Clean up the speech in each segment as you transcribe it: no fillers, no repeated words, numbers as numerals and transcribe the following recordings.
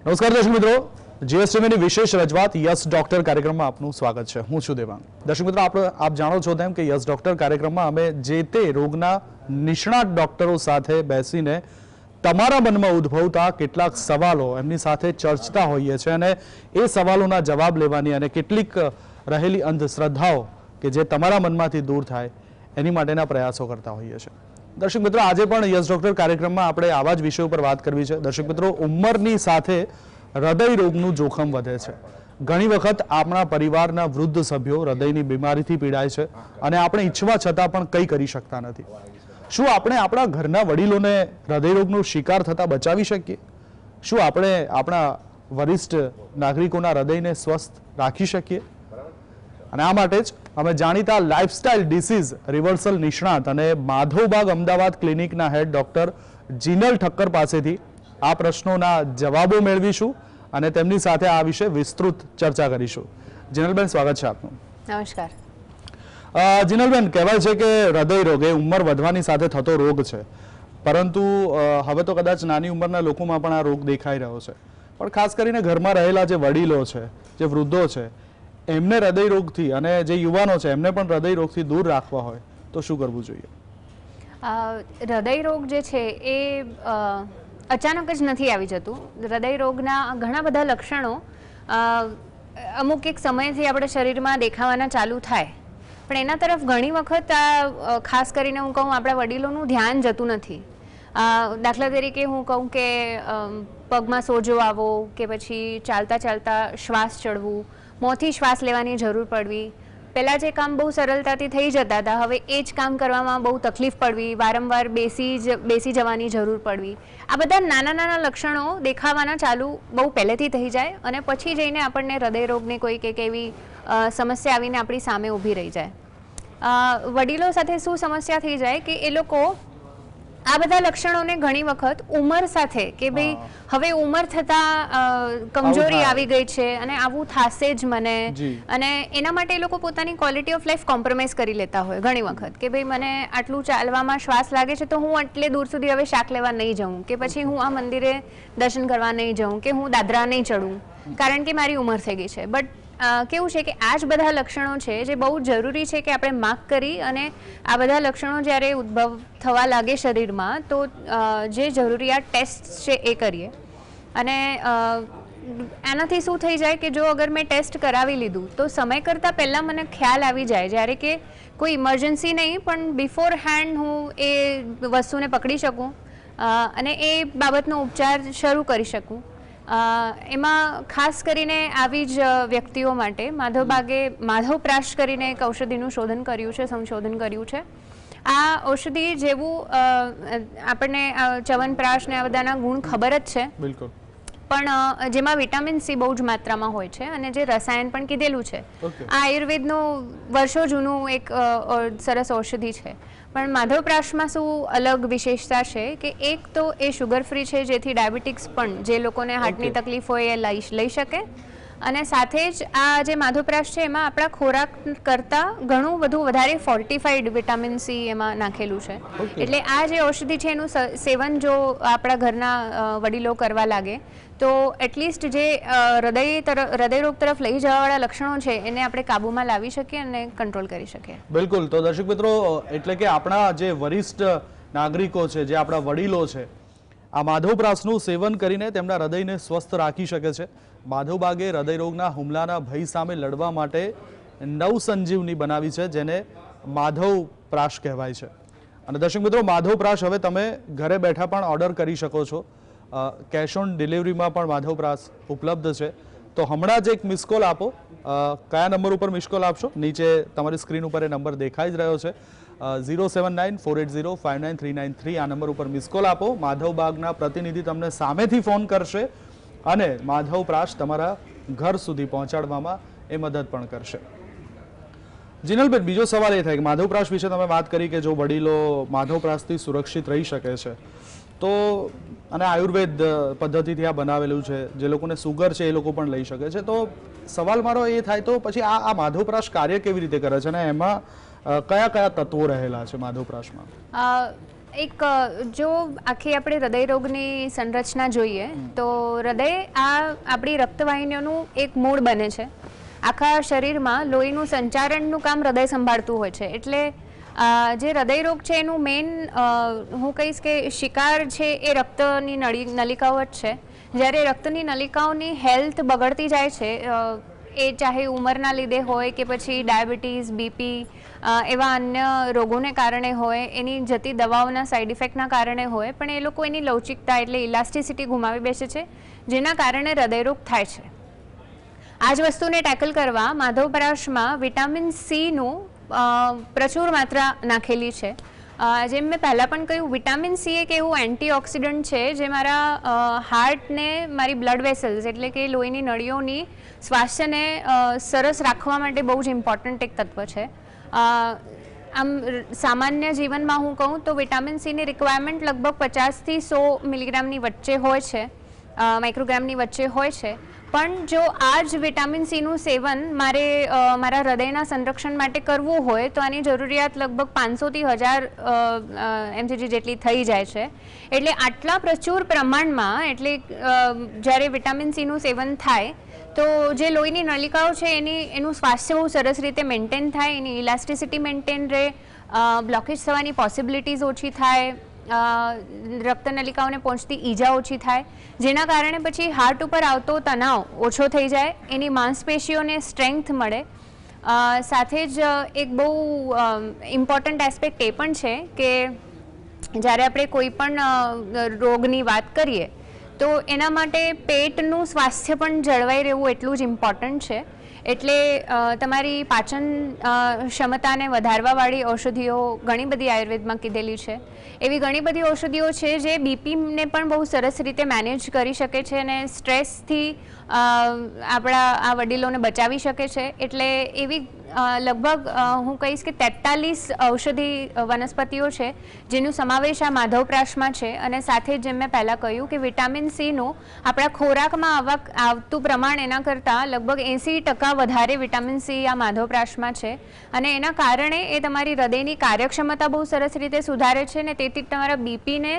નમસ્કાર દર્શક મિત્રો, જીએસટીવીની વિશેષ રજૂઆત યસ ડોક્ટર કાર્યક્રમમાં આપનું સ્વાગત છે. હું છું દેવાંગ. દર્શક મિત્રો, આપ જાણો છો તેમ કે યસ ડોક્ટર કાર્યક્રમમાં અમે જે તે રોગના નિષ્ણાત ડોક્ટરો સાથે બેસીને તમારા મનમાં ઉદ્ભવતા કેટલાક સવાલો એમની સાથે ચર્ચતા હોઈએ છીએ અને એ સવાલોના જવાબ લેવાની અને કેટલીક રહેલી અંધશ્રદ્ધાઓ કે જે તમારા મનમાંથી દૂર થાય એની માટેના પ્રયાસો કરતા હોઈએ છીએ. દર્શક મિત્રો, આજે પણ યસ ડોક્ટર કાર્યક્રમમાં આપણે આવા જ વિષયો પર વાત કરવી છે. દર્શક મિત્રો, ઉંમરની સાથે હૃદય રોગનું જોખમ વધે છે. ઘણી વખત આપણા પરિવારના વૃદ્ધ સભ્યો હૃદયની બીમારીથી પીડાય છે અને આપણે ઈચ્છવા છતાં પણ કંઈ કરી શકતા નથી. શું આપણે આપણા ઘરના વડીલોને હૃદયરોગનો શિકાર થતા બચાવી શકીએ? શું આપણે આપણા વરિષ્ઠ નાગરિકોના હૃદયને સ્વસ્થ રાખી શકીએ? અને આ માટે જ અમે જાણીતા લાઇફસ્ટાઇલ ડિસીઝ રિવર્સલ નિષ્ણાત અને માધવબાગ અમદાવાદ ક્લિનિકના હેડ ડોક્ટર જીનલ ઠક્કર પાસેથી આ પ્રશ્નોના જવાબો મેળવીશું અને તેમની સાથે આ વિશે વિસ્તૃત ચર્ચા કરીશું. જીનલબેન, સ્વાગત છે આપનું. નમસ્કાર. જીનલબેન, કહેવાય છે કે હૃદય રોગ એ ઉંમર વધવાની સાથે થતો રોગ છે, પરંતુ હવે તો કદાચ નાની ઉંમરના લોકોમાં પણ આ રોગ દેખાઈ રહ્યો છે. પણ ખાસ કરીને ઘરમાં રહેલા જે વડીલો છે, જે વૃદ્ધો છે, એમને હૃદય રોગથી અને જે યુવાનો છે એમને પણ હૃદય રોગથી દૂર રાખવા હોય તો શું કરવું જોઈએ? હૃદય રોગ જે છે એ અચાનક જ નથી આવી જતું. હૃદય રોગના ઘણા બધા લક્ષણો અમુક એક સમયથી આપણે શરીરમાં દેખાવાના ચાલુ થાય, પણ એના તરફ ઘણી વખત ખાસ કરીને હું કહું આપણા વડીલોનું ધ્યાન જતું નથી. દાખલા તરીકે હું કહું કે પગમાં સોજો આવવો કે પછી ચાલતા ચાલતા શ્વાસ ચડવું, મોંથી શ્વાસ લેવાની જરૂર પડવી. પહેલાં જે કામ બહુ સરળતાથી થઈ જતા હતા, હવે એ જ કામ કરવામાં બહુ તકલીફ પડવી, વારંવાર બેસી જવાની જરૂર પડવી. આ બધા નાના નાના લક્ષણો દેખાવાના ચાલુ બહુ પહેલેથી થઈ જાય અને પછી જઈને આપણને હૃદયરોગની કોઈક એક એવી સમસ્યા આવીને આપણી સામે ઊભી રહી જાય. વડીલો સાથે શું સમસ્યા થઈ જાય કે એ લોકો આ બધા લક્ષણોને ઘણી વખત ઉંમર સાથે કે ભાઈ હવે ઉંમર થતાં કમજોરી આવી ગઈ છે અને આવું થશે જ મને, અને એના માટે એ લોકો પોતાની ક્વોલિટી ઓફ લાઈફ કોમ્પ્રોમાઇઝ કરી લેતા હોય ઘણી વખત કે ભાઈ મને આટલું ચાલવામાં શ્વાસ લાગે છે તો હું આટલે દૂર સુધી હવે શાક લેવા નહીં જાઉં, કે પછી હું આ મંદિરે દર્શન કરવા નહીં જાઉં, કે હું દાદરા નહીં ચડું કારણ કે મારી ઉંમર થઈ ગઈ છે. બટ કેવું છે કે આ જ બધા લક્ષણો છે જે બહુ જરૂરી છે કે આપણે માર્ક કરી અને આ બધા લક્ષણો જ્યારે ઉદ્ભવ થવા લાગે શરીરમાં તો જે જરૂરિયાત ટેસ્ટ છે એ કરીએ. અને આનાથી શું થઈ જાય કે જો અગર મેં ટેસ્ટ કરાવી લીધું તો સમય કરતાં પહેલાં મને ખ્યાલ આવી જાય, જ્યારે કે કોઈ ઇમરજન્સી નહીં પણ બિફોર હેન્ડ હું એ વસ્તુને પકડી શકું અને એ બાબતનો ઉપચાર શરૂ કરી શકું. એમાં ખાસ કરીને આવી જ વ્યક્તિઓ માટે માધવપ્રાશ કરીને એક ઔષધિનું સંશોધન કર્યું છે. આ ઔષધિ જેવું આપણને ચ્યવનપ્રાશ ને આ બધાના ગુણ ખબર જ છે, બિલકુલ, પણ જેમાં વિટામિન સી બહુ જ માત્રામાં હોય છે અને જે રસાયણ પણ કીધેલું છે. આ આયુર્વેદનું વર્ષો જૂનું એક સરસ ઔષધિ છે. પણ માધવપ્રાશમાં શું અલગ વિશેષતા છે કે એક તો એ શુગર ફ્રી છે, જેથી ડાયાબિટીક્સ પણ જે લોકોને હાર્ટની તકલીફ હોય એ લઈ શકે, અને સાથે જ આ જે માધવપ્રાશ છે એમાં આપણા ખોરાક કરતાં ઘણું બધું વધારે ફોર્ટિફાઈડ વિટામિન સી એમાં નાખેલું છે. એટલે આ જે ઔષધિ છે એનું સેવન જો આપણા ઘરના વડીલો કરવા લાગે તો એટલીસ્ટ જે હૃદયરોગ તરફ લઈ જવાવાળા લક્ષણો છે એને આપણે કાબૂમાં લાવી શકીએ અને કંટ્રોલ કરી શકીએ. બિલકુલ. તો દર્શક મિત્રો, એટલે કે આપણા જે વરિષ્ઠ નાગરિકો છે, જે આપણા વડીલો છે, આ માધવપ્રાશનું સેવન કરીને તેમના હૃદયને સ્વસ્થ રાખી શકે છે. માધવબાગે હૃદયરોગના હુમલાના ભય સામે લડવા માટે નવસંજીવની બનાવી છે, જેને માધવપ્રાશ કહેવાય છે. અને દર્શક મિત્રો, માધવપ્રાશ હવે તમે ઘરે બેઠા પણ ઓર્ડર કરી શકો છો. કેશ ઓન ડિલિવરીમાં પણ માધવપ્રાશ ઉપલબ્ધ છે. તો હમણાં જ એક મિસ કોલ આપો. કયા નંબર ઉપર મિસ કોલ આપશો? નીચે તમારી સ્ક્રીન ઉપર એ નંબર દેખાઈ જ રહ્યો છે, 07948059393. આ નંબર ઉપર મિસ કોલ આપો. માધવબાગના પ્રતિનિધિ તમને સામેથી ફોન કરશે અને માધવપ્રાશ તમારા ઘર સુધી પહોંચાડવામાં એ મદદ પણ કરશે. જીનલબેન, બીજો સવાલ એ થાય કે માધવપ્રાશ વિશે તમે વાત કરી કે જો વડીલો માધવપ્રાશથી સુરક્ષિત રહી શકે છે તો, અને આયુર્વેદ પદ્ધતિથી આ બનાવેલું છે, જે લોકોને સુગર છે એ લોકો પણ લઈ શકે છે, તો સવાલ મારો એ થાય તો પછી આ માધવપ્રાશ કાર્ય કેવી રીતે કરે છે અને એમાં કયા કયા તત્વો રહેલા છે માધવપ્રાશમાં? એક જો આખી આપણે હૃદયરોગની સંરચના જોઈએ તો હૃદય આપણી રક્તવાહિનીઓનું એક મૂળ બને છે. આખા શરીરમાં લોહીનું સંચારણનું કામ હૃદય સંભાળતું હોય છે. એટલે જે હૃદયરોગ છે એનું મેઇન હું કહીશ કે શિકાર છે એ રક્તની નલિકાઓ જ છે. જ્યારે રક્તની નલિકાઓની હેલ્થ બગડતી જાય છે, એ ચાહે ઉંમરના લીધે હોય કે પછી ડાયાબિટીસ, બીપી એવા અન્ય રોગોને કારણે હોય, એની જતી દવાઓના સાઇડ ઇફેક્ટના કારણે હોય, પણ એ લોકો એની લવચિકતા એટલે ઇલાસ્ટિસિટી ગુમાવી બેસે છે, જેના કારણે હૃદયરોગ થાય છે. આ જ વસ્તુને ટેકલ કરવા માધવપરાશમાં વિટામિન સીનું પ્રચુર માત્રા નાખેલી છે. જેમ મેં પહેલાં પણ કહ્યું, વિટામિન સી એક એવું એન્ટીઓક્સિડન્ટ છે જે મારા હાર્ટને, મારી બ્લડ વેસલ્સ એટલે કે લોહીની નળીઓની સ્વાસ્થ્યને સરસ રાખવા માટે બહુ જ ઇમ્પોર્ટન્ટ એક તત્વ છે. આમ સામાન્ય જીવનમાં હું કહું તો વિટામિન સીની રિક્વાયરમેન્ટ લગભગ 50થી 100 મિલીગ્રામની વચ્ચે હોય છે, માઇક્રોગ્રામની વચ્ચે હોય છે. પણ જો આ જ વિટામિન સીનું સેવન મારા હૃદયના સંરક્ષણ માટે કરવું હોય તો આની જરૂરિયાત લગભગ 500થી 1000 mcg જેટલી થઈ જાય છે. એટલે આટલા પ્રચુર પ્રમાણમાં એટલે જ્યારે વિટામિન સીનું સેવન થાય તો જે લોહીની નલિકાઓ છે એનું સ્વાસ્થ્ય બહુ સરસ રીતે મેન્ટેન થાય, એની ઇલાસ્ટિસિટી મેન્ટેન રહે, બ્લોકેજ થવાની પોસિબિલિટીઝ ઓછી થાય, રક્તનલિકાઓને પહોંચતી ઈજા ઓછી થાય, જેના કારણે પછી હાર્ટ ઉપર આવતો તણાવ ઓછો થઈ જાય, એની માંસપેશીઓને સ્ટ્રેન્થ મળે. સાથે જ એક બહુ ઇમ્પોર્ટન્ટ એસ્પેક્ટ એ પણ છે કે જ્યારે આપણે કોઈ પણ રોગની વાત કરીએ તો એના માટે પેટનું સ્વાસ્થ્ય પણ જળવાઈ રહેવું એટલું જ ઇમ્પોર્ટન્ટ છે. એટલે તમારી પાચન ક્ષમતાને વધારવાવાળી ઔષધિઓ ઘણી બધી આયુર્વેદમાં કીધેલી છે. એવી ઘણી બધી ઔષધિઓ છે જે બીપીને પણ બહુ સરસ રીતે મેનેજ કરી શકે છે અને સ્ટ્રેસથી આપણા આ વડીલોને બચાવી શકે છે. એટલે એવી લગભગ હું કહીશ કે 43 ઔષધિ વનસ્પતિઓ છે જેનો સમાવેશ આ માધવપ્રાશમાં છે. અને સાથે જ જેમ મેં પહેલાં કહ્યું કે વિટામિન સીનું આપણા ખોરાકમાં આવતું પ્રમાણ એના કરતાં લગભગ 80% વધારે વિટામિન સી આ માધવપ્રાશમાં છે. અને એના કારણે એ તમારી હૃદયની કાર્યક્ષમતા બહુ સરસ રીતે સુધારે છે ને તેથી તમારા બીપીને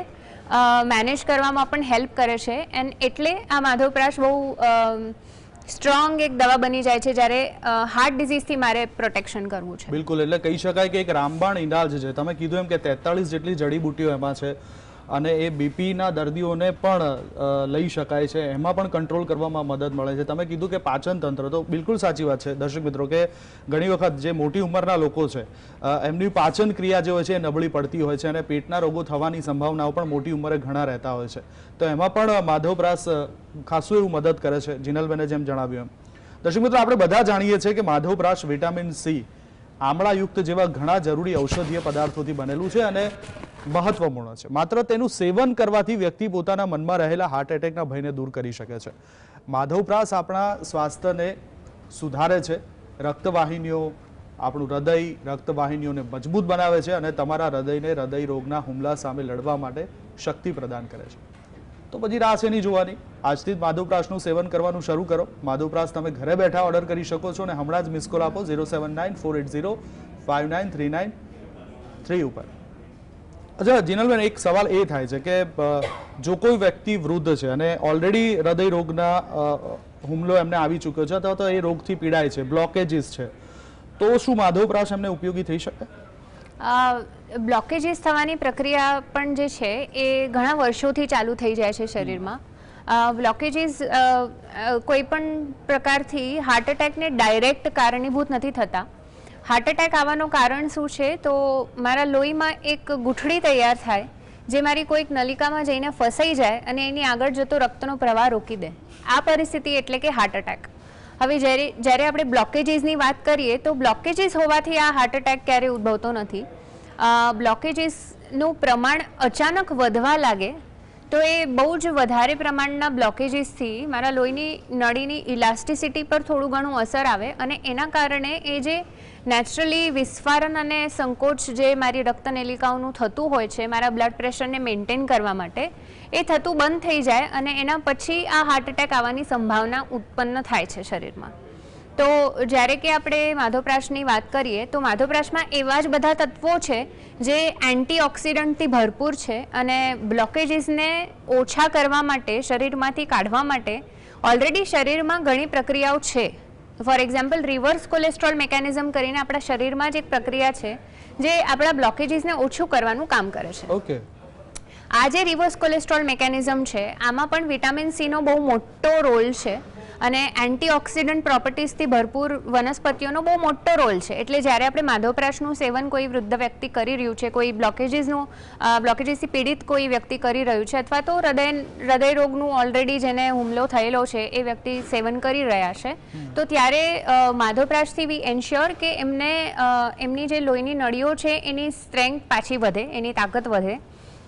મેનેજ કરવામાં પણ હેલ્પ કરે છે. એન્ડ એટલે આ માધવપ્રાશ બહુ સ્ટ્રોંગ એક દવા બની જાય છે જ્યારે હાર્ટ ડિઝીઝથી મારે પ્રોટેક્શન કરવું છે. બિલકુલ, એટલે કહી શકાય કે એક રામબાણ ઇલાજ છે. તમે કીધું એમ કે 43 જેટલી જડીબુટ્ટીઓ એમાં છે અને એ બીપીના દર્દીઓને પણ લઈ શકાય છે, એમાં પણ કંટ્રોલ કરવામાં મદદ મળે છે. તમે કીધું કે પાચન તંત્ર, તો બિલકુલ સાચી વાત છે દર્શક મિત્રો કે ઘણી વખત જે મોટી ઉંમરના લોકો છે એમની પાચન ક્રિયા જે હોય છે એ નબળી પડતી હોય છે અને પેટના રોગો થવાની સંભાવનાઓ પણ મોટી ઉંમરે ઘણા રહેતા હોય છે. તો એમાં પણ માધવપ્રાશ ખાસું એવું મદદ કરે છે, જીનલબેને જેમ જણાવ્યું એમ. દર્શક મિત્રો, આપણે બધા જાણીએ છીએ કે માધવપ્રાશ વિટામિન સી, આમળાયુક્ત જેવા ઘણા જરૂરી ઔષધીય પદાર્થોથી બનેલું છે અને મહત્વપૂર્ણ છે. માત્ર તેનું સેવન કરવાથી વ્યક્તિ પોતાના મનમાં રહેલા હાર્ટ એટેકના ભયને દૂર કરી શકે છે. માધવપ્રાશ આપણા સ્વાસ્થ્યને સુધારે છે, રક્તવાહિનીઓ, આપણું હૃદય, રક્તવાહિનીઓને મજબૂત બનાવે છે અને તમારા હૃદયને હૃદય રોગના હુમલા સામે લડવા માટે શક્તિ પ્રદાન કરે છે. તો પછી રાહ છે નહીં જોવાની, આજથી જ માધવપ્રાશનું સેવન કરવાનું શરૂ કરો. માધવપ્રાશ તમે ઘરે બેઠા ઓર્ડર કરી શકો છો અને હમણાં જ મિસ કોલ આપો 07948059393 ઉપર. અચ્છા જીનલબેન, એક સવાલ એ થાય છે કે જો કોઈ વ્યક્તિ વૃદ્ધ છે અને ઓલરેડી હૃદય રોગના હુમલો એમને આવી ચૂક્યો છે અથવા તો એ રોગથી પીડાય છે, બ્લોકેજીસ છે, તો શું માધવપ્રાશ એમને ઉપયોગી થઈ શકે? બ્લોકેજીસ થવાની પ્રક્રિયા પણ જે છે એ ઘણા વર્ષોથી ચાલુ થઈ જાય છે શરીરમાં. બ્લોકેજીસ કોઈ પણ પ્રકારથી હાર્ટ એટેકને ડાયરેક્ટ કારણીભૂત નથી થતા. હાર્ટ એટેક આવવાનું કારણ શું છે તો મારા લોહીમાં એક ગૂંઠડી તૈયાર થાય જે મારી કોઈક નલિકામાં જઈને ફસાઈ જાય અને એની આગળ જતો રક્તનો પ્રવાહ રોકી દે. આ પરિસ્થિતિ એટલે કે હાર્ટ એટેક. હવે જ્યારે આપણે બ્લોકેજીસની વાત કરીએ તો બ્લોકેજીસ હોવાથી આ હાર્ટ એટેક ક્યારેય ઉદ્ભવતો નથી. બ્લોકેજીસનું પ્રમાણ અચાનક વધવા લાગે તો એ બહુ જ વધારે પ્રમાણના બ્લોકેજીસથી મારા લોહીની નળીની ઇલાસ્ટિસિટી પર થોડું ઘણું અસર આવે અને એના કારણે એ જે નેચરલી વિસ્ફારણ અને સંકોચ જે મારી રક્તનલિકાઓનું થતું હોય છે મારા બ્લડ પ્રેશરને મેન્ટેન કરવા માટે, એ થતું બંધ થઈ જાય અને એના પછી આ હાર્ટ એટેક આવવાની સંભાવના ઉત્પન્ન થાય છે શરીરમાં. તો જ્યારે કે આપણે માધવપ્રાશની વાત કરીએ તો માધવપ્રાશમાં એવા જ બધા તત્વો છે જે એન્ટીઓક્સિડન્ટથી ભરપૂર છે અને બ્લોકેજીસને ઓછા કરવા માટે, શરીરમાંથી કાઢવા માટે ઓલરેડી શરીરમાં ઘણી પ્રક્રિયાઓ છે. For example reverse cholesterol mechanism કરીને આપણા શરીરમાં જ એક પ્રક્રિયા છે જે આપણા બ્લોકેજીસને ઓછું કરવાનું કામ કરે છે. ઓકે. આ જે રિવર્સ કોલેસ્ટ્રોલ મેકેનિઝમ છે આમાં પણ વિટામિન સીનો બહુ મોટો રોલ છે અને એન્ટીઓક્સિડન્ટ પ્રોપર્ટીઝથી ભરપૂર વનસ્પતિઓનો બહુ મોટો રોલ છે. એટલે જ્યારે આપણે માધવપ્રાશનું સેવન કોઈ વૃદ્ધ વ્યક્તિ કરી રહ્યું છે, કોઈ બ્લોકેજીસથી પીડિત કોઈ વ્યક્તિ કરી રહ્યું છે અથવા તો હૃદય રોગનું ઓલરેડી જેને હુમલો થયેલો છે એ વ્યક્તિ સેવન કરી રહ્યા છે, તો ત્યારે માધવપ્રાશથી વી એન્શ્યોર કે એમની જે લોહીની નળીઓ છે એની સ્ટ્રેન્થ પાછી વધે, એની તાકાત વધે,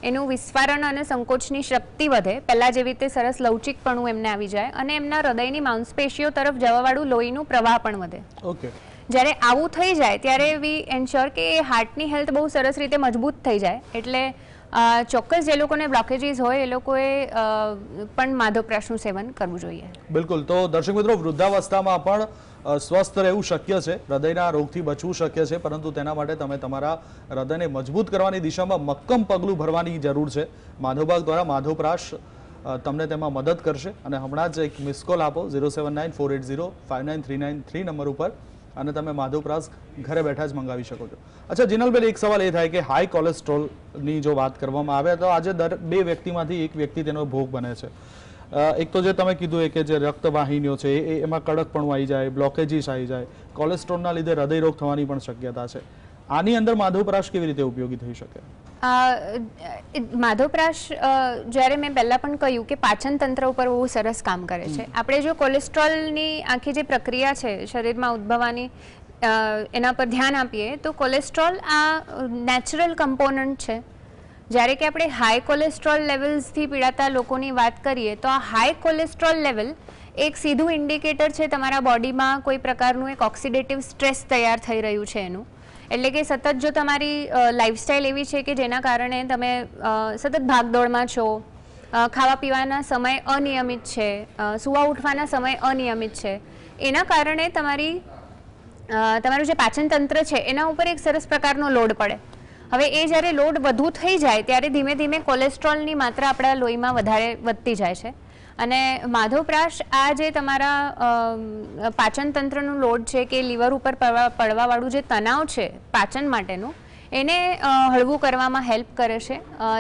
એનું વિસ્ફારણ અને સંકોચની શક્તિ વધે, પહેલાં જેવી રીતે સરસ લવચિકપણું એમને આવી જાય અને એમના હૃદયની માંસપેશીઓ તરફ જવાવાળું લોહીનું પ્રવાહ પણ વધે. ઓકે. જ્યારે આવું થઈ જાય ત્યારે વી એન્શ્યોર કે એ હાર્ટની હેલ્થ બહુ સરસ રીતે મજબૂત થઈ જાય. એટલે ચોક્કસ જે લોકોને બ્લોકેજીસ હોય એ લોકોએ પણ માધવપ્રાશનું સેવન કરવું જોઈએ. બિલકુલ. તો દર્શક મિત્રો, વૃદ્ધાવસ્થામાં પણ સ્વસ્થ રહેવું શક્ય છે, હૃદયના રોગથી બચવું શક્ય છે, પરંતુ તેના માટે તમે તમારા હૃદયને મજબૂત કરવાની દિશામાં મક્કમ પગલું ભરવાની જરૂર છે. માધવબાગ દ્વારા માધવપ્રાશ તમને તેમાં મદદ કરશે અને હમણાં જ એક મિસ કોલ આપો 07948059393 નંબર ઉપર અને તમે માધવપ્રાશ ઘરે બેઠા જ મંગાવી શકો છો. અચ્છા જીનલબેન, એક સવાલ એ થાય કે હાઈ કોલેસ્ટ્રોલની જો વાત કરવામાં આવે તો આજે દર 2 વ્યક્તિમાંથી એક વ્યક્તિ તેનો ભોગ બને છે. એક તો જે તમે કીધું કે જે રક્તવાહિનીઓ છે એમાં કડકપણું આવી જાય, બ્લોકેજીસ આવી જાય, કોલેસ્ટ્રોલના લીધે હૃદયરોગ થવાની પણ શક્યતા છે. આની અંદર માધવપ્રાશ કેવી રીતે ઉપયોગી થઈ શકે? માધવપ્રાશ જ્યારે મેં પહેલાં પણ કહ્યું કે પાચન તંત્ર ઉપર બહુ સરસ કામ કરે છે. આપણે જો કોલેસ્ટ્રોલની આખી જે પ્રક્રિયા છે શરીરમાં ઉદ્ભવવાની એના પર ધ્યાન આપીએ તો કોલેસ્ટ્રોલ આ નેચરલ કમ્પોનન્ટ છે. જ્યારે કે આપણે હાઈ કોલેસ્ટ્રોલ લેવલ્સથી પીડાતા લોકોની વાત કરીએ તો આ હાઈ કોલેસ્ટ્રોલ લેવલ એક સીધું ઇન્ડિકેટર છે તમારા બોડીમાં કોઈ પ્રકારનું એક ઓક્સિડેટિવ સ્ટ્રેસ તૈયાર થઈ રહ્યું છે એનું. એટલે કે સતત જો તમારી લાઈફસ્ટાઈલ એવી છે કે જેના કારણે તમે સતત ભાગદોડમાં છો, ખાવા પીવાના સમય અનિયમિત છે, સૂવા ઉઠવાના સમય અનિયમિત છે, એના કારણે તમારું જે પાચન તંત્ર છે એના ઉપર એક સરસ પ્રકારનો લોડ પડે. હવે એ જ્યારે લોડ વધુ થઈ જાય ત્યારે ધીમે ધીમે કોલેસ્ટ્રોલની માત્રા આપણા લોહીમાં વધારે વધતી જાય છે અને માધવપ્રાશ આ જે તમારા પાચન તંત્રનું લોડ છે કે લીવર ઉપર પડવાવાળું જે તણાવ છે પાચન માટેનું એને હળવું કરવામાં હેલ્પ કરે છે.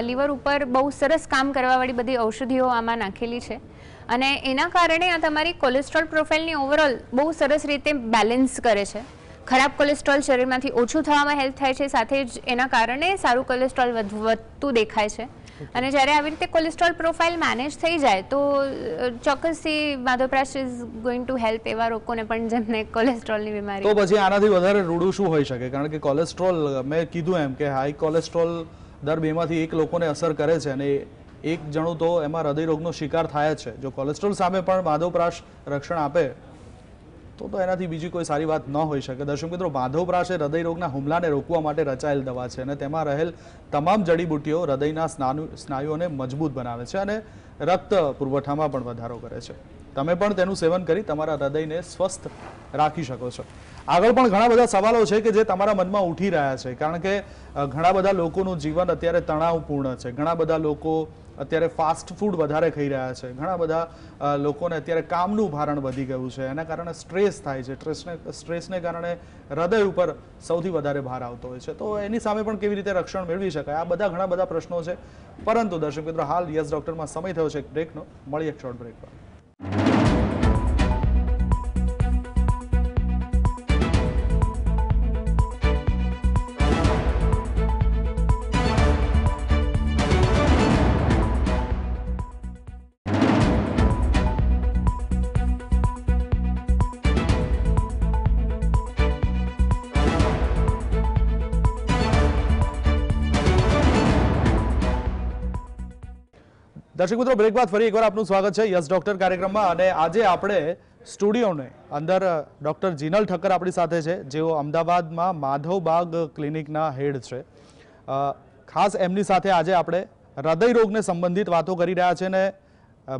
લીવર ઉપર બહુ સરસ કામ કરવાવાળી બધી ઔષધિઓ આમાં નાખેલી છે અને એના કારણે આ તમારી કોલેસ્ટ્રોલ પ્રોફાઇલની ઓવરઓલ બહુ સરસ રીતે બેલેન્સ કરે છે. ખરાબ કોલેસ્ટ્રોલ શરીરમાંથી ઓછું થવામાં હેલ્પ થાય છે, સાથે જ એના કારણે સારું કોલેસ્ટ્રોલ વધતું દેખાય છે. અને જ્યારે આવી રીતે કોલેસ્ટ્રોલ પ્રોફાઇલ મેનેજ થઈ જાય તો ચોક્કસથી માધવપ્રાશ ઇઝ ગોઈંગ ટુ હેલ્પ એવા લોકોને પણ જેમને કોલેસ્ટ્રોલની બીમારી. તો પછી આનાથી વધારે રૂડું શું હોઈ શકે? કારણ કે કોલેસ્ટ્રોલ, મેં કીધું એમ કે હાઈ કોલેસ્ટ્રોલ દર 2માંથી 1 લોકોને અસર કરે છે અને એક જણું તો એમાં હૃદયરોગનો શિકાર થાય છે. જો કોલેસ્ટ્રોલ સામે પણ માધવપ્રાશ રક્ષણ આપે તો એનાથી બીજી કોઈ સારી વાત ન હોઈ શકે. દર્શક મિત્રો, માધવપ્રાશ એ હૃદયરોગના હુમલાને રોકવા માટે રચાયેલ દવા છે અને તેમાં રહેલ તમામ જડીબુટ્ટીઓ હૃદયના સ્નાયુઓને મજબૂત બનાવે છે અને રક્ત પુરવઠામાં પણ વધારો કરે છે. તમે પણ તેનું સેવન કરી તમારા હૃદયને સ્વસ્થ રાખી શકો છો. આગળ પણ ઘણા બધા સવાલો છે કે જે તમારા મનમાં ઉઠી રહ્યા છે, કારણ કે ઘણા બધા લોકોનું જીવન અત્યારે તણાવપૂર્ણ છે. ઘણા બધા લોકો અત્યારે ફાસ્ટ ફૂડ વધારે ખાઈ રહ્યા છે. ઘણા બધા લોકોને અત્યારે કામનું ભારણ વધી ગયું છે, એના કારણે સ્ટ્રેસ થાય છે. સ્ટ્રેસને કારણે હૃદય ઉપર સૌથી વધારે ભાર આવતો હોય છે. તો એની સામે પણ કેવી રીતે રક્ષણ મેળવી શકાય, આ બધા ઘણા બધા પ્રશ્નો છે. પરંતુ દર્શક મિત્રો, હાલ યસ ડોક્ટરમાં સમય થયો છે એક બ્રેકનો. મળીએ એક શોર્ટ બ્રેક પર. દર્શક મિત્રો, બ્રેક બાદ ફરી એકવાર આપનું સ્વાગત છે યસ ડોક્ટર કાર્યક્રમમાં. અને આજે આપણે સ્ટુડિયોને અંદર ડોક્ટર જીનલ ઠક્કર આપણી સાથે છે, જેઓ અમદાવાદમાં માધવબાગ ક્લિનિકના હેડ છે. ખાસ એમની સાથે આજે આપણે હૃદય રોગને સંબંધિત વાતો કરી રહ્યા છે અને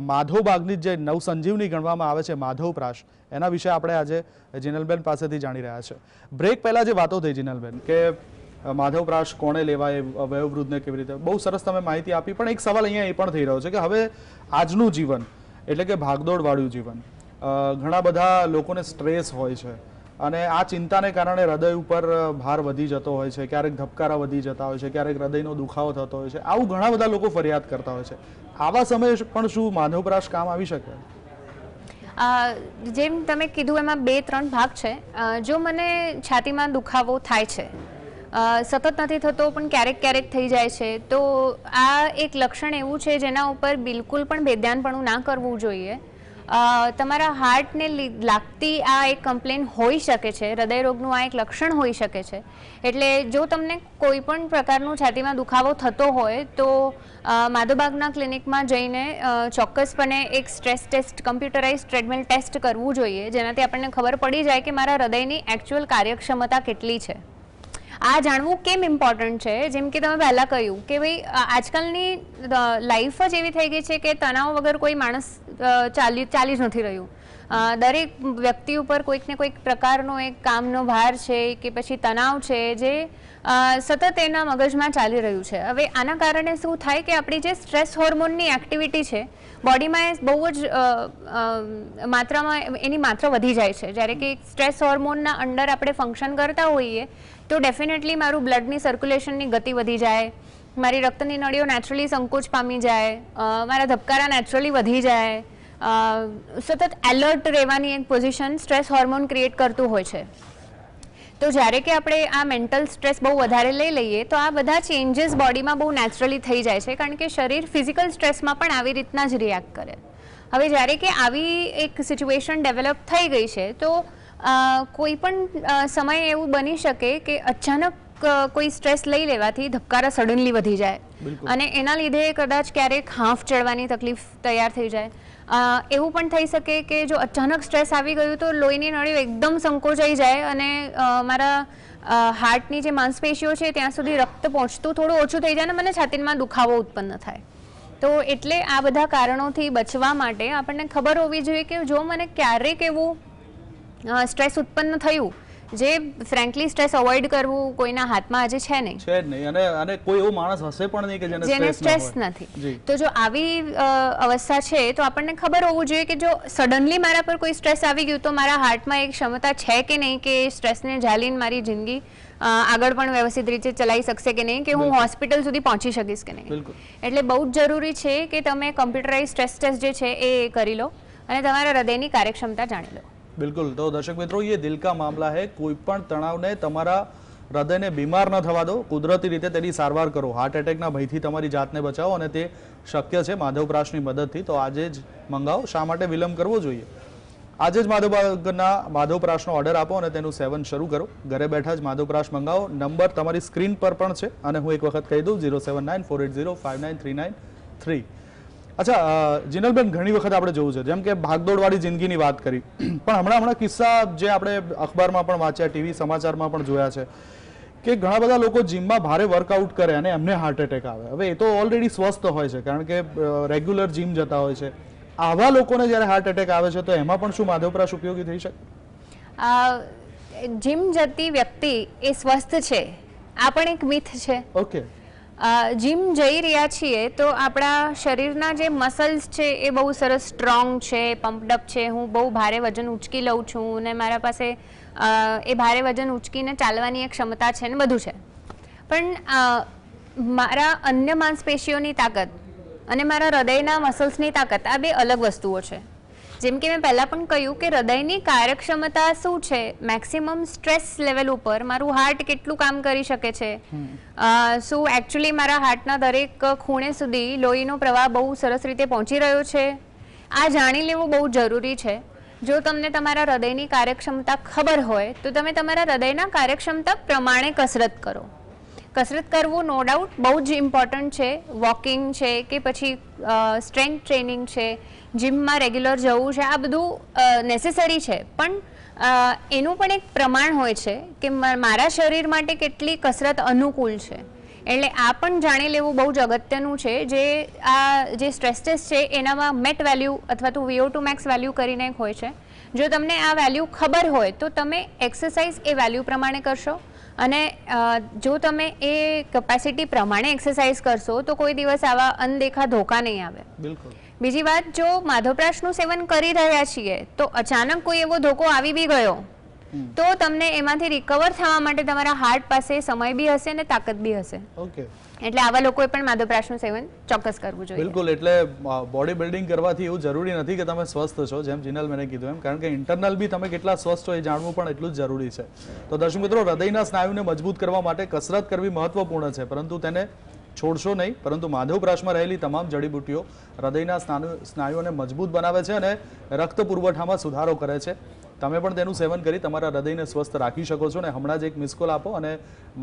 માધવબાગની જે નવસંજીવની ગણવામાં આવે છે માધવપ્રાશ, એના વિશે આપણે આજે જીનલબેન પાસેથી જાણી રહ્યા છે. બ્રેક પહેલા જે વાતો થઈ જીનલબેન કે માધવપ્રાશ કોણે લેવાય, વયોવૃદ્ધને કેવી રીતે, બહુ સરસ તમે માહિતી આપી. પણ એક સવાલ અહીંયા એ પણ થઈ રહ્યો છે કે હવે આજનું જીવન એટલે કે ભાગદોડવાળું જીવન, ઘણા બધા લોકોને સ્ટ્રેસ હોય છે અને આ ચિંતાને કારણે હૃદય ઉપર ભાર વધી જતો હોય છે, ક્યારેક ધબકારા વધી જતા હોય છે, ક્યારેક હૃદયનો દુખાવો થતો હોય છે. આવું ઘણા બધા લોકો ફરિયાદ કરતા હોય છે. આવા સમયે પણ શું માધવપ્રાશ કામ આવી શકે? જેમ તમે કીધું એમાં 2-3 ભાગ છે. જો મને છાતીમાં દુખાવો થાય છે, સતત નથી થતો પણ ક્યારેક ક્યારેક થઈ જાય છે, તો આ એક લક્ષણ એવું છે જેના ઉપર બિલકુલ પણ બેધ્યાનપણું ના કરવું જોઈએ. તમારા હાર્ટને લાગતી આ એક કમ્પ્લેન હોઈ શકે છે, હૃદયરોગનું આ એક લક્ષણ હોઈ શકે છે. એટલે જો તમને કોઈ પણ પ્રકારનું છાતીમાં દુખાવો થતો હોય તો માધવબાગના ક્લિનિકમાં જઈને ચોક્કસપણે એક stress test, computerise treadmill test કરવું જોઈએ, જેનાથી આપણને ખબર પડી જાય કે મારા હૃદયની એકચ્યુઅલ કાર્યક્ષમતા કેટલી છે. આ જાણવું કેમ ઇમ્પોર્ટન્ટ છે? જેમ કે તમે પહેલાં કહ્યું કે ભાઈ આજકાલની લાઈફ જ એવી થઈ ગઈ છે કે તણાવ વગર કોઈ માણસ ચાલી જ નથી રહ્યું. દરેક વ્યક્તિ ઉપર કોઈક ને કોઈક પ્રકારનો એક કામનો ભાર છે કે પછી તણાવ છે જે સતત એના મગજમાં ચાલી રહ્યું છે. હવે આના કારણે શું થાય કે આપણી જે સ્ટ્રેસ હોર્મોનની એક્ટિવિટી છે બોડીમાં બહુ જ માત્રામાં એની માત્રા વધી જાય છે. જ્યારે કે સ્ટ્રેસ હોર્મોનના અંડર આપણે ફંક્શન કરતા હોઈએ તો ડેફિનેટલી મારું બ્લડની સર્ક્યુલેશનની ગતિ વધી જાય, મારી રક્તની નળીઓ નેચરલી સંકોચ પામી જાય, મારા ધબકારા નેચરલી વધી જાય, સતત એલર્ટ રહેવાની એક પોઝિશન સ્ટ્રેસ હોર્મોન ક્રિએટ કરતું હોય છે. તો જ્યારે કે આપણે આ મેન્ટલ સ્ટ્રેસ બહુ વધારે લઈ લઈએ તો આ બધા ચેન્જીસ બોડીમાં બહુ નેચરલી થઈ જાય છે, કારણ કે શરીર ફિઝિકલ સ્ટ્રેસમાં પણ આવી રીતના જ રિએક્ટ કરે. હવે જ્યારે કે આવી એક સિચ્યુએશન ડેવલપ થઈ ગઈ છે તો કોઈ પણ સમય એવું બની શકે કે અચાનક કોઈ સ્ટ્રેસ લઈ લેવાથી ધબકારા સડનલી વધી જાય અને એના લીધે કદાચ ક્યારેક હાંફ ચડવાની તકલીફ તૈયાર થઈ જાય. એવું પણ થઈ શકે કે જો અચાનક સ્ટ્રેસ આવી ગયું તો લોહીની નળીઓ એકદમ સંકોચાઈ જાય અને મારા હાર્ટની જે માંસપેશીઓ છે ત્યાં સુધી રક્ત પહોંચતું થોડું ઓછું થઈ જાય અને મને છાતીમાં દુખાવો ઉત્પન્ન થાય. તો એટલે આ બધા કારણોથી બચવા માટે આપણને ખબર હોવી જોઈએ કે જો મને ક્યારેક એવું સ્ટ્રેસ ઉત્પન્ન થયું, જે ફ્રેન્કલી સ્ટ્રેસ અવોઇડ કરવું કોઈના હાથમાં આજે છે નહીં અને કોઈ એવો માણસ હશે પણ નહીં કે જેને સ્ટ્રેસ નથી. તો જો આવી અવસ્થા છે તો આપણને ખબર હોવું જોઈએ કે જો સડનલી મારા પર કોઈ સ્ટ્રેસ આવી ગયું તો મારા હાર્ટમાં એક ક્ષમતા છે કે નહીં કે સ્ટ્રેસને ઝાલીને મારી જિંદગી આગળ પણ વ્યવસ્થિત રીતે ચલાવી શકશે કે નહીં, કે હું હોસ્પિટલ સુધી પહોંચી શકીશ કે નહીં. એટલે બહુ જ જરૂરી છે કે તમે કમ્પ્યુટરાઇઝ સ્ટ્રેસ ટેસ્ટ જે છે એ કરી લો અને તમારા હૃદયની કાર્યક્ષમતા જાણી લો. बिल्कुल. तो दर्शक मित्रों, ये दिल का मामला है. कोई पण तणावने તમારા હૃદયને બીમાર ન થવા દો, કુદરતી રીતે તેની સારવાર કરો. હાર્ટ એટેકના ભયથી તમારી જાતને બચાવો અને તે શક્ય છે માધવપ્રાશની મદદથી. તો આજે જ મંગાવો. શા માટે વિલંબ કરવો જોઈએ? આજે જ માધવપ્રાશનો ઓર્ડર આપો અને તેનું સેવન શરૂ કરો. ઘરે બેઠા જ માધવપ્રાશ મંગાવો. નંબર તમારી સ્ક્રીન પર પણ છે અને હું એક વખત કહી દઉં 07948059393. અચ્છા જીનલબેન, ઘણી વખત આપણે જોવું છે જેમ કે ભાગદોડવાળી જિંદગીની વાત કરી, પણ હમણાં કિસ્સા જે આપણે અખબારમાં પણ વાંચ્યા, ટીવી સમાચારમાં પણ જોયા છે કે ઘણા બધા લોકો જીમમાં ભારે વર્કઆઉટ કરે અને એમને હાર્ટ એટેક આવે. હવે એ તો ઓલરેડી સ્વસ્થ હોય છે કારણ કે રેગ્યુલર જીમ જતા હોય છે. આવા લોકોને જ્યારે હાર્ટ એટેક આવે છે તો એમાં પણ શું માધવપ્રાશ ઉપયોગી થઈ શકે? જીમ જતી વ્યક્તિ એ સ્વસ્થ છે આ પણ એક મિથ છે. ઓકે. જીમ જઈ રહ્યા છીએ તો આપણા શરીરના જે મસલ્સ છે એ બહુ સરસ સ્ટ્રોંગ છે, પમ્પડઅપ છે. હું બહુ ભારે વજન ઉંચકી લઉં છું અને મારા પાસે એ ભારે વજન ઉંચકીને ચાલવાની એક ક્ષમતા છે ને બધું છે. પણ મારા અન્ય માંસપેશીઓની તાકાત અને મારા હૃદયના મસલ્સની તાકાત આ બે અલગ વસ્તુઓ છે. જેમ કે મેં પહેલાં પણ કહ્યું કે હૃદયની કાર્યક્ષમતા શું છે, મેક્સિમમ સ્ટ્રેસ લેવલ ઉપર મારું હાર્ટ કેટલું કામ કરી શકે છે, શું એકચ્યુઅલી મારા હાર્ટના દરેક ખૂણે સુધી લોહીનો પ્રવાહ બહુ સરસ રીતે પહોંચી રહ્યો છે, આ જાણી લેવું બહુ જરૂરી છે. જો તમને તમારા હૃદયની કાર્યક્ષમતા ખબર હોય તો તમે તમારા હૃદયના કાર્યક્ષમતા પ્રમાણે કસરત કરો. કસરત કરવું નો ડાઉટ બહુ જ ઇમ્પોર્ટન્ટ છે. વોકિંગ છે કે પછી સ્ટ્રેન્થ ટ્રેનિંગ છે, જીમમાં રેગ્યુલર જવું છે, આ બધું નેસેસરી છે. પણ એનું પણ એક પ્રમાણ હોય છે કે મારા શરીર માટે કેટલી કસરત અનુકૂળ છે. એટલે આ પણ જાણી લેવું બહુ જ અગત્યનું છે. જે સ્ટ્રેસ ટેસ્ટ છે એનામાં મેટ વેલ્યુ અથવા તો VO2 મેક્સ વેલ્યુ કરીને એક હોય છે. જો તમને આ વેલ્યુ ખબર હોય તો તમે એક્સરસાઇઝ એ વેલ્યુ પ્રમાણે કરશો, અને જો તમે એ કેપેસિટી પ્રમાણે એક્સરસાઇઝ કરશો તો કોઈ દિવસ આવા અનદેખા ધોકા નહીં આવે. બિલકુલ. બીજી વાત, જો માધવપ્રાશનું સેવન કરી રહ્યા છીએ તો અચાનક કોઈ એવો ધોકો આવી બી ગયો તો તમને એમાંથી રિકવર થવા માટે તમારા હાર્ટ પાસે સમય બી હશે અને તાકાત બી હશે. ઓકે. એટલે આવા લોકોએ પણ માધવપ્રાશનું સેવન ચોક્કસ કરવું જોઈએ. બિલકુલ. એટલે બોડી બિલ્ડિંગ કરવાથી એવું જરૂરી નથી કે તમે સ્વસ્થ છો, જેમ જીનલ મેને કીધું એમ, કારણ કે ઇન્ટરનલ બી તમે કેટલા સ્વસ્થ છો એ જાણવું પણ એટલું જ જરૂરી છે. તો દર્શક મિત્રો, હૃદયના સ્નાયુને મજબૂત કરવા માટે કસરત કરવી મહત્વપૂર્ણ છે, પરંતુ તેને છોડશો નહીં. પરંતુ માધવપ્રાશમાં રહેલી તમામ જડીબુટ્ટીઓ હૃદયના સ્નાયુઓને મજબૂત બનાવે છે અને રક્ત પુરવઠામાં સુધારો કરે છે. તમે પણ તેનું સેવન કરી તમારા હૃદયને સ્વસ્થ રાખી શકો છો. અને હમણાં જ એક મિસ કોલ આપો અને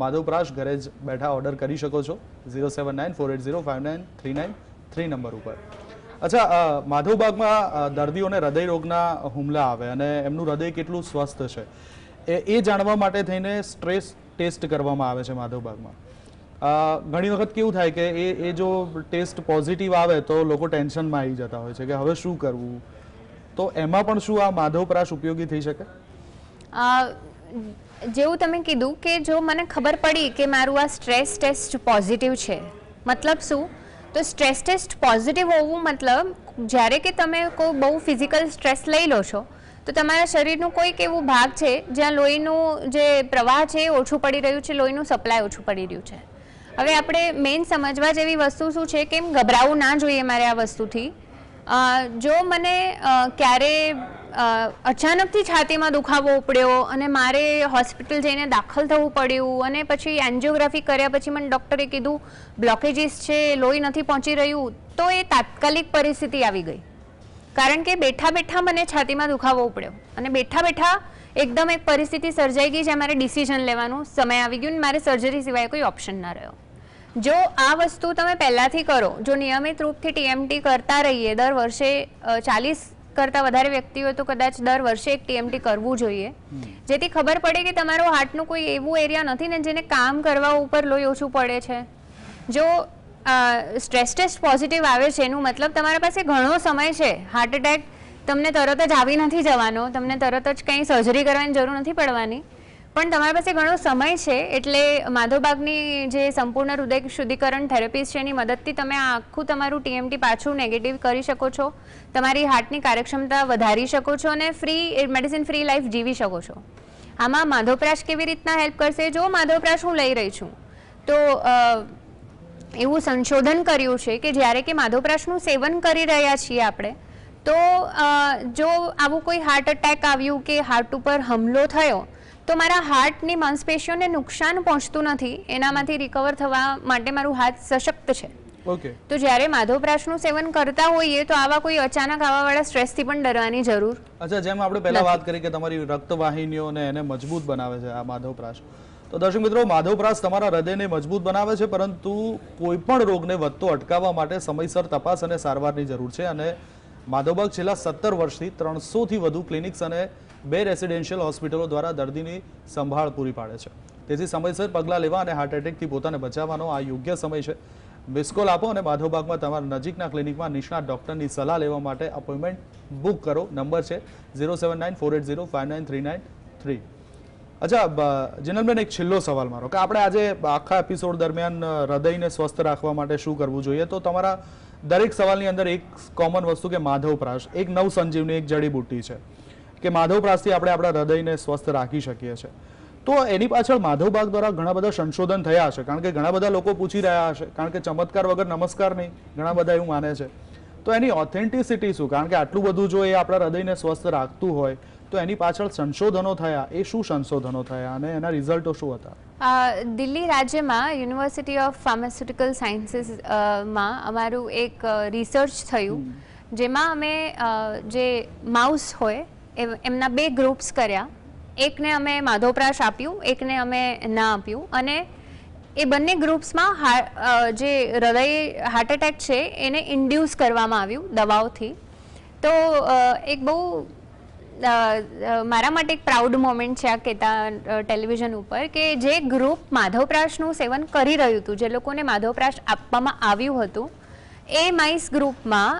માધવપ્રાશ ઘરે જ બેઠા ઓર્ડર કરી શકો છો 07948059393 નંબર ઉપર. અચ્છા, માધવબાગમાં દર્દીઓને હૃદય રોગના હુમલા આવે અને એમનું હૃદય કેટલું સ્વસ્થ છે એ જાણવા માટે થઈને સ્ટ્રેસ ટેસ્ટ કરવામાં આવે છે માધવબાગમાં. ઘણી વખત કેવું થાય કે એ જો ટેસ્ટ પોઝિટિવ આવે તો લોકો ટેન્શનમાં આવી જતા હોય છે કે હવે શું કરવું. તો એમાં પણ શું આ માધવપ્રાશ ઉપયોગી થઈ શકે? જેવું તમે કીધું કે જો મને ખબર પડી કે મારું આ સ્ટ્રેસ ટેસ્ટ પોઝિટિવ છે, મતલબ શું? તો સ્ટ્રેસ ટેસ્ટ પોઝિટિવ હોવું મતલબ જ્યારે કે તમે કોઈ બહુ ફિઝિકલ સ્ટ્રેસ લઈ લો છો તો તમારા શરીરનું કોઈક એવું ભાગ છે જ્યાં લોહીનું જે પ્રવાહ છે એ ઓછું પડી રહ્યું છે, લોહીનું સપ્લાય ઓછું પડી રહ્યું છે. હવે આપણે મેઇન સમજવા જેવી વસ્તુ શું છે, કેમ ગભરાવું ના જોઈએ મારે આ વસ્તુથી. જો મને ક્યારે અચાનકથી છાતીમાં દુખાવો ઉપડ્યો અને મારે હોસ્પિટલ જઈને દાખલ થવું પડ્યું અને પછી એન્જિયોગ્રાફી કર્યા પછી મને ડૉક્ટરે કીધું બ્લોકેજીસ છે, લોહી નથી પહોંચી રહ્યું, તો એ તાત્કાલિક પરિસ્થિતિ આવી ગઈ. કારણ કે બેઠા બેઠા મને છાતીમાં દુખાવો ઉપડ્યો અને બેઠા બેઠા એકદમ એક પરિસ્થિતિ સર્જાઈ ગઈ જ્યાં મારે ડિસિઝન લેવાનું સમય આવી ગયું અને મારે સર્જરી સિવાય કોઈ ઓપ્શન ના રહ્યો. જો આ વસ્તુ તમે પહેલાંથી કરો, જો નિયમિત રૂપથી TMT કરતા રહીએ, દર વર્ષે 40 કરતાં વધારે વ્યક્તિઓ તો કદાચ દર વર્ષે એક TMT કરવું જોઈએ, જેથી ખબર પડે કે તમારો હાર્ટનું કોઈ એવું એરિયા નથી ને જેને કામ કરવા ઉપર લોહી ઓછું પડે છે. જો સ્ટ્રેસ ટેસ્ટ પોઝિટિવ આવે છે એનું મતલબ તમારા પાસે ઘણો સમય છે. હાર્ટ એટેક તમને તરત જ આવી નથી જવાનો, તમને તરત જ કંઈ સર્જરી કરવાની જરૂર નથી પડવાની, પણ તમારી પાસે ઘણો સમય છે. એટલે માધવબાગની જે સંપૂર્ણ હૃદય શુદ્ધિકરણ થેરેપીસ છે એની મદદથી તમે આખું તમારું TMT પાછું નેગેટિવ કરી શકો છો, તમારી હાર્ટની કાર્યક્ષમતા વધારી શકો છો અને મેડિસિન ફ્રી લાઈફ જીવી શકો છો. આમાં માધવપ્રાશ કેવી રીતના હેલ્પ કરશે? જો માધવપ્રાશ હું લઈ રહી છું તો એવું સંશોધન કર્યું છે કે જ્યારે કે માધવપ્રાશનું સેવન કરી રહ્યા છીએ આપણે, તો જો આવું કોઈ હાર્ટ એટેક આવ્યું કે હાર્ટ ઉપર હુમલો થયો તો મારા હાર્ટની માંસપેશીઓને નુકસાન પહોંચતું નથી, એનામાંથી રિકવર થવા માટે મારું હાર્ટ સશક્ત છે. ઓકે. તો જ્યારે માધવપ્રાશનું સેવન કરતા હોઈએ તો આવા કોઈ અચાનક આવાવાળા સ્ટ્રેસથી પણ ડરવાની જરૂર. અચ્છા, જેમ આપણે પહેલા વાત કરી કે તમારી રક્તવાહિનીઓને એને મજબૂત બનાવે છે આ માધવપ્રાશ, તો દર્શક મિત્રો, માધવપ્રાશ તમારા હૃદયને મજબૂત બનાવે છે, પરંતુ કોઈ પણ રોગને વધતો અટકાવવા માટે સમયસર તપાસ અને સારવારની જરૂર છે. અને માધવબાગ છેલ્લા 17 વર્ષથી 300થી વધુ ક્લિનિક્સ અને 2 રેસિડેન્શિયલ હોસ્પિટલો દ્વારા દર્દીની સંભાળ પૂરી પાડે છે. તેથી સમયસર પગલાં લેવા અને હાર્ટ એટેકથી પોતાને બચાવવાનો આ યોગ્ય સમય છે. મિસ કોલ આપો અને માધવબાગમાં તમારા નજીકના ક્લિનિકમાં નિષ્ણાત ડૉક્ટરની સલાહ લેવા માટે અપોઇન્ટમેન્ટ બુક કરો. નંબર છે 07948059393. અચ્છા જીનલબેન, એક છેલ્લો સવાલ મારો કે આપણે આજે આખા એપિસોડ દરમિયાન હૃદયને સ્વસ્થ રાખવા માટે શું કરવું જોઈએ, તો તમારા દરેક સવાલની અંદર એક કોમન વસ્તુ કે માધવપ્રાશ એક નવસંજીવની એક જડીબુટ્ટી છે કે માધવપ્રાશથી આપણે આપણા હૃદયને સ્વસ્થ રાખી શકીએ છીએ. તો એની પાછળ માધવબાગ દ્વારા ઘણા બધા સંશોધન થયા હશે, કારણ કે ઘણા બધા લોકો પૂછી રહ્યા હશે, કારણ કે ચમત્કાર વગર નમસ્કાર નહીં, ઘણા બધા એવું માને છે. તો એની ઓથેન્ટિસિટી શું? કારણ કે આટલું બધું જો એ આપણા હૃદયને સ્વસ્થ રાખતું હોય તો એની પાછળ સંશોધનો થયા, એ શું સંશોધનો થયા અને એના રિઝલ્ટો શું હતા? દિલ્હી રાજ્યમાં યુનિવર્સિટી ઓફ ફાર્માસ્યુટિકલ સાયન્સીસમાં અમારું એક રિસર્ચ થયું, જેમાં અમે જે માઉસ હોય એમના 2 ગ્રુપ્સ કર્યા. એકને અમે માધવપ્રાશ આપ્યું, એકને અમે ના આપ્યું, અને એ બંને ગ્રુપ્સમાં જે હૃદય હાર્ટ એટેક છે એને ઇન્ડ્યુસ કરવામાં આવ્યું દવાઓથી. તો એક બહુ મારા માટે એક પ્રાઉડ મોમેન્ટ છે આ કહેતા ટેલિવિઝન ઉપર કે જે ગ્રુપ માધવપ્રાશનું સેવન કરી રહ્યું હતું, જે લોકોને માધવપ્રાશ આપવામાં આવ્યું હતું, એ માઇસ ગ્રુપમાં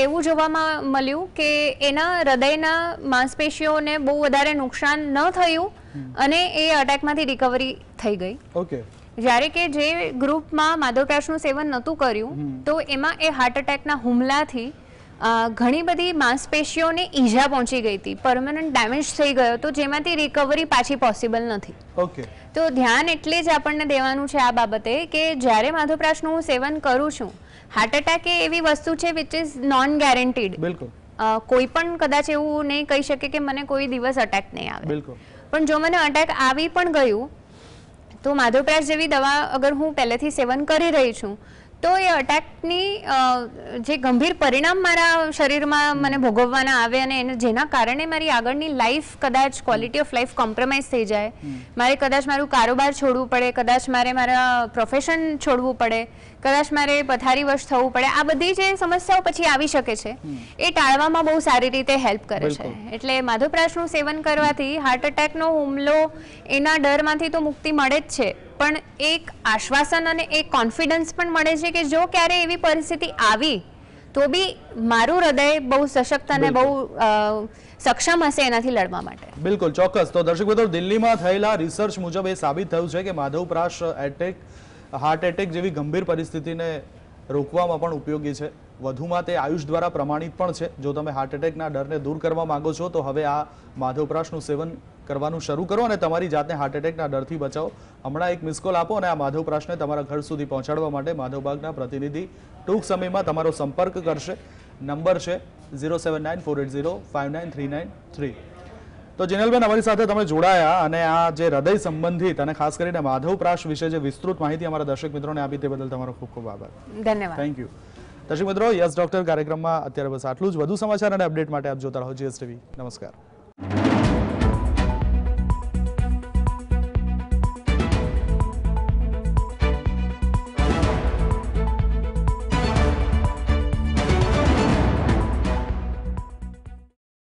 એવું જોવામાં મળ્યું કે એના હૃદયના માંસપેશીઓને બહુ વધારે નુકસાન ન થયું અને એ અટેકમાંથી રિકવરી થઈ ગઈ. ઓકે. જ્યારે કે જે ગ્રુપમાં માધવપ્રાશનું સેવન નહોતું કર્યું તો એમાં એ હાર્ટ એટેકના હુમલાથી ઘણી બધી માંસપેશીઓને ઈજા પહોંચી ગઈ હતી, પરમનન્ટ ડેમેજ થઈ ગયો હતો, જેમાંથી રિકવરી પાછી પોસિબલ નથી. ઓકે. તો ધ્યાન એટલે જ આપણને દેવાનું છે આ બાબતે કે જ્યારે માધવપ્રાશનું હું સેવન કરું છું, હાર્ટ એટેક એ એવી વસ્તુ છે વિચ ઇઝ નોન ગેરંટીડ. બિલકુલ. કોઈ પણ કદાચ એવું નહીં કહી શકે કે મને કોઈ દિવસ અટેક નહીં આવે. બિલકુલ. પણ જો મને અટેક આવી પણ ગયું તો માધવપ્રાશ જેવી દવા અગર હું પહેલેથી સેવન કરી રહી છું તો એ અટેકની જે ગંભીર પરિણામ મારા શરીરમાં મને ભોગવવાના આવે અને એને જેના કારણે મારી આગળની લાઈફ કદાચ ક્વોલિટી ઓફ લાઈફ કોમ્પ્રોમાઇઝ થઈ જાય, મારે કદાચ મારું કારોબાર છોડવું પડે, કદાચ મારે મારા પ્રોફેશન છોડવું પડે, કદાચ મારે પથારીવશ થવું પડે, આ બધી જે સમસ્યાઓ પછી આવી શકે છે એ ટાળવામાં બહુ સારી રીતે હેલ્પ કરે છે. એટલે માધવપ્રાશનું સેવન કરવાથી હાર્ટ એટેકનો હુમલો એના ડરમાંથી તો મુક્તિ મળે જ છે, પણ એક આશ્વાસન અને એક કોન્ફિડન્સ પણ મળે છે કે જો ક્યારે એવી પરિસ્થિતિ આવી તો બી મારું હૃદય બહુ સશક્ત અને બહુ સક્ષમ હશે એનાથી લડવા માટે. બિલકુલ, ચોક્કસ. તો દર્શક મિત્રો, દિલ્હીમાં થયેલા રિસર્ચ મુજબ એ સાબિત થયું છે કે માધવપ્રાશ હાર્ટ એટેક જેવી ગંભીર પરિસ્થિતિને રોકવામાં પણ ઉપયોગી છે. વધુમાં તે આયુષ દ્વારા પ્રમાણિત પણ છે. જો તમે હાર્ટ એટેકના ડરને દૂર કરવા માંગો છો તો હવે આ માધવપ્રાશનું સેવન કરવાનું શરૂ કરો અને તમારી જાતને હાર્ટ એટેકના ડરથી બચાવો. હમણાં એક મિસ કોલ આપો અને આ માધવપ્રાશને તમારા ઘર સુધી પહોંચાડવા માટે માધવબાગના પ્રતિનિધિ ટૂંક સમયમાં તમારો સંપર્ક કરશે. નંબર છે 07948059393. તો જીનલબેન, અમારી સાથે તમે જોડાયા અને આ જે હૃદય સંબંધિત અને ખાસ કરીને માધવપ્રાશ વિશે જે વિસ્તૃત માહિતી અમારા દર્શક મિત્રોને આપી તે બદલ તમારો ખૂબ ખૂબ આભાર. ધન્યવાદ. Thank you. દર્શક મિત્રો, યસ ડોક્ટર કાર્યક્રમમાં અત્યારે બસ આટલું જ. વધુ સમાચાર અને અપડેટ માટે આપ જોતા રહો GS TV. નમસ્કાર.